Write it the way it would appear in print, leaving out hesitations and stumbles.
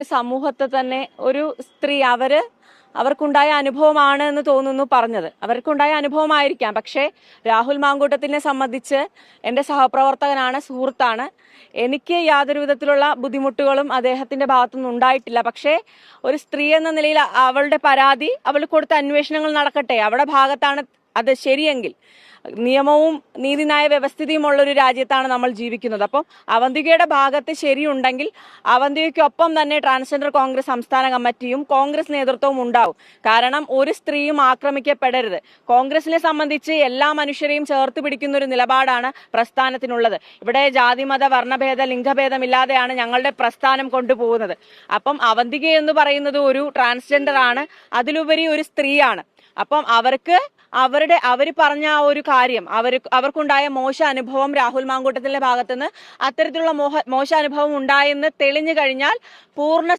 സമൂഹത്തെ തന്നെ ഒരു സ്ത്രീ അവർക്കുണ്ടായ അനുഭവമാണ് എന്ന് തോന്നുന്നു പറഞ്ഞത്. അവർക്കുണ്ടായ അനുഭവമായിരിക്കാം. പക്ഷേ രാഹുൽ മാങ്കൂട്ടത്തിനെ സംബന്ധിച്ച് എൻ്റെ സഹപ്രവർത്തകനാണ്, സുഹൃത്താണ്. എനിക്ക് യാതൊരു വിധത്തിലുള്ള ബുദ്ധിമുട്ടുകളും അദ്ദേഹത്തിന്റെ ഭാഗത്തുനിന്ന് ഉണ്ടായിട്ടില്ല. പക്ഷേ ഒരു സ്ത്രീ എന്ന നിലയിൽ അവളുടെ പരാതി, അവൾ കൊടുത്ത അന്വേഷണങ്ങൾ നടക്കട്ടെ. അവളുടെ ഭാഗത്താണ് അത് ശരിയെങ്കിൽ, നിയമവും നീതിന്യായ വ്യവസ്ഥിതിയും ഉള്ള ഒരു രാജ്യത്താണ് നമ്മൾ ജീവിക്കുന്നത്. അപ്പം അവന്തികയുടെ ഭാഗത്ത് ശരിയുണ്ടെങ്കിൽ അവന്തികയ്ക്കൊപ്പം തന്നെ ട്രാൻസ്ജെൻഡർ കോൺഗ്രസ് സംസ്ഥാന കമ്മിറ്റിയും കോൺഗ്രസ് നേതൃത്വവും ഉണ്ടാവും. കാരണം ഒരു സ്ത്രീയും ആക്രമിക്കപ്പെടരുത്. കോൺഗ്രസിനെ സംബന്ധിച്ച് എല്ലാ മനുഷ്യരെയും ചേർത്ത് പിടിക്കുന്ന ഒരു നിലപാടാണ് പ്രസ്ഥാനത്തിനുള്ളത്. ഇവിടെ ജാതിമത വർണ്ണഭേദ ലിംഗഭേദമില്ലാതെയാണ് ഞങ്ങളുടെ പ്രസ്ഥാനം കൊണ്ടുപോകുന്നത്. അപ്പം അവന്തിക എന്ന് പറയുന്നത് ഒരു ട്രാൻസ്ജെൻഡർ ആണ്, അതിലുപരി ഒരു സ്ത്രീയാണ്. അപ്പം അവർ പറഞ്ഞ ആ ഒരു കാര്യം, അവർക്കുണ്ടായ മോശ അനുഭവം രാഹുൽ മാങ്കൂട്ടത്തിന്റെ ഭാഗത്തുനിന്ന് അത്തരത്തിലുള്ള മോശ അനുഭവം ഉണ്ടായെന്ന് തെളിഞ്ഞു കഴിഞ്ഞാൽ പൂർണ്ണ